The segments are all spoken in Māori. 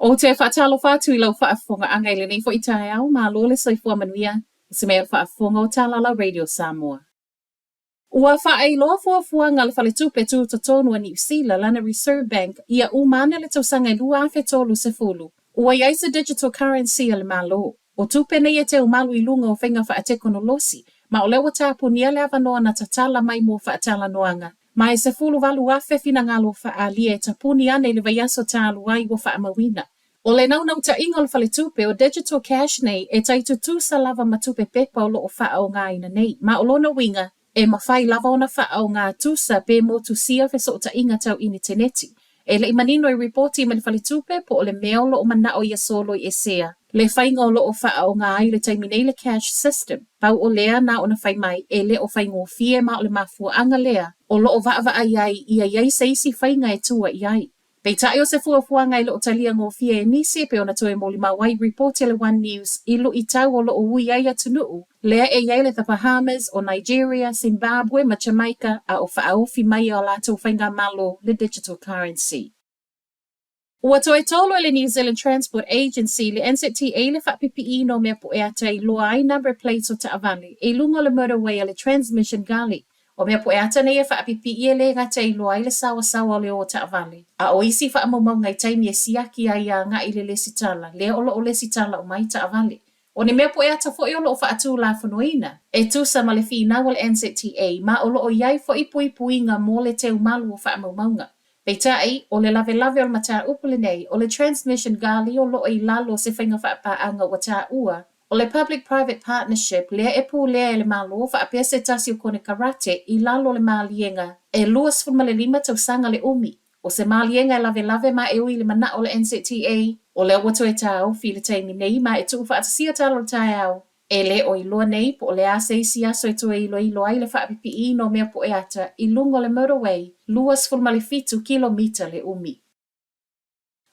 O te whaatalo whātu I lau whaafonga angai le nei fo I tae au, mā lo le soifua manuia, se mea whaafonga o Tālala Radio Samoa. Ua whaai loa fuafua ngā le whale tupe tū tonu a New Zealand lana Reserve Bank ia umane le tausanga lua awhe tolu se fulu. Ua iaisa digital currency a le malo. O tupe nei e te umalu I lunga o whainga whaatekonolosi, ma o lewa tāpunia le avanoa na tatala mai mo whaatala noanga. Ma e se fulu walu awhe fina ngalo whaalia e tapuni ane le vaiaso tālu ai wa whaamawina. O le nau ta ingo le whale tupe o digital cash nei e taitu tu sa lava matupe pepa o loo wha o ngā ina nei. Ma o lona winga, e mawhai lava ona wha o ngā tusa pe mo tu sia wheso o ta inga tau ini teneti. E le imanino I reporti me le whale tupe po o le mea o loo mana o ia solo I esea. Le whainga o loo wha o ngā ai le taimine le cash system. Pau o lea na ona whai mai e le o whaingo fie ma o le mafua anga lea. O loo vaa iai ia iai seisi whainga e tua iai. Pei tae o se fuafua ngai lo o talia ngō fia e nisi pe ona toe moli mawai report le One News ilo I tau o lo o ui ai atunuu. Lea e iai le the Bahamas o Nigeria, Zimbabwe ma Jamaica a o whaofi mai o lato whainga malo le digital currency. Ua toe tolo le New Zealand Transport Agency le NZTA le whapipi no mea po e ata I loa ai number plates o Taavale e lungo le motorway a le transmission gali. O mea po e ata nei e whaapipi I le ngata I loa I le sawa le o Taavale. A o isi whaamamau ngai taimi e siaki ai a ngā I le lesitala, le olo o lesitala o mai Taavale. O ne mea po e ata fo I olo o whaatu la whanoina. E tusa ma le whina o le NZTA, ma olo o iai fo I pui ngā mō le te umalu o whaamamaunga. Peitai, o le lave o le mata upule nei, o le transmission gali o lo I lalo se whainga whaapaanga o tā ua. O le public-private partnership, lea e pū lea e le malo whaapea se tasi o kone karate I lalo le malienga e luas fulma le 5 tausanga le umi. O se malienga e lave ma e ui le mana o le NZTA, o le wato e tau fi le taimi nei ma e tuu whaatasia talo le tai au. E le o iloa nei po o le ase isi aso e tue ilo ai le whaapipi no mea po e ata I lungo le motorway, luas fulma le 5 kilomita le umi.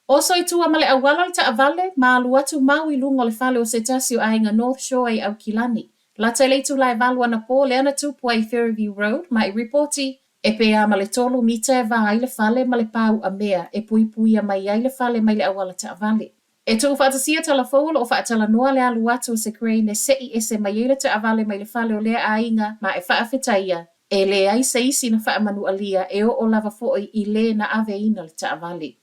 Oso I tua male awala le Taavale, ma alu atu mau I lungo le whale o se tasi o ainga North Shore ai au Kilani. Lata leitu lai valu ana po le ana tupu ai Fairview Road, ma I reporti e pe ama le tolu mita e va ai le whale ma le pau a mea e pui a mai ai le whale mai le awala Taavale. E tu whaatasia talafolo o whaatala noa le alu atu o se crane e sei e se mai le Taavale mai le whale o lea ainga ma e whaafetaia e le ai se isi na whaamanu alia e o lava fo'i I le na ave ina le Taavale.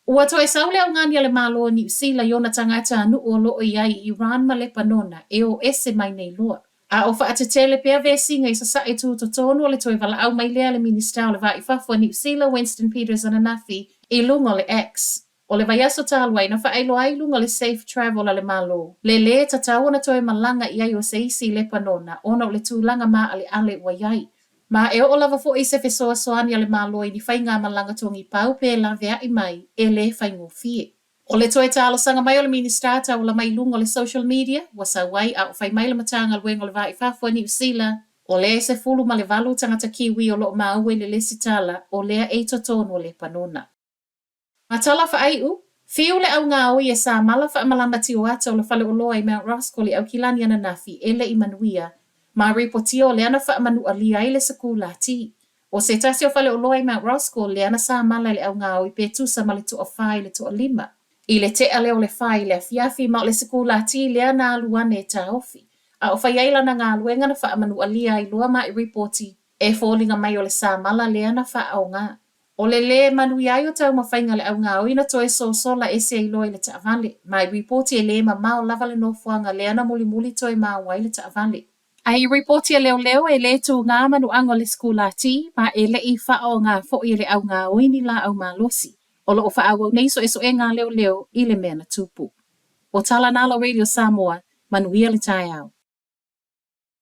Ua toe saule au ngani ale malo New Zealand yona tangata anu o loo iai Iran ma Lebanona e o ese mai nei loa. A o whaatetele pia vesinga I sa e tū tonu o le toe wala au mai lea le minister o le vai whafua New Zealand Winston Peters Ananafi I lungo le X. O le vaiaso tāluai na whaelo ai lungo le safe travel ale malo. Le tatau na toe malanga iai o se isi Lebanona ona o le tūlanga ma ale ua iai. Ma e o lava fo I se fesoa soani ale malo I ni whainga malanga tongi pau pe la vea I mai e le whaingo fie. O le toe tālo sanga mai o le minister o la mai lungo le social media, wasa wai a o whai mai le matanga luengo le vai whafua New Zealand, o le se fulu ma le valu tangata kiwi o lo maue le lesitala o lea e totonu le panona. Ma tala whaai u, fiu le au ngā oi e sa mala wha malamati o ata o le whale o loa I Mount Roscoe le au kilani ana nafi e le imanuia, ma reportio le ana wha manu alia I le sakula ti. O se tasi o whale o loa I Mount Roscoe le ana sa mala le au ngā oi pe tusa ma le tu o whai le tu o lima. I le te ale o le whai le fiafi ma o le sakula ti le ana aluane e ta ofi. A o whai aila na ngā luenga na wha manu alia I loa ma I reporti e fōlinga mai o le sa mala le ana wha au ngā. O le manu iai o tau mawhainga le au ngā oi na toe sola e se ilo I le Taavale. Mai reporti e le ma mao lava le nofuanga le ana muli toe ma wai le Taavale. Ai reporti e leo e le tu ngā manu ango le skula ti ma e le I wha o ngā fo I le au ngā oi ni la au mā losi. O lo o wha au nei so e e ngā leo I le mea na tupu. O Tala Nalo Radio Samoa, manuia le tai au.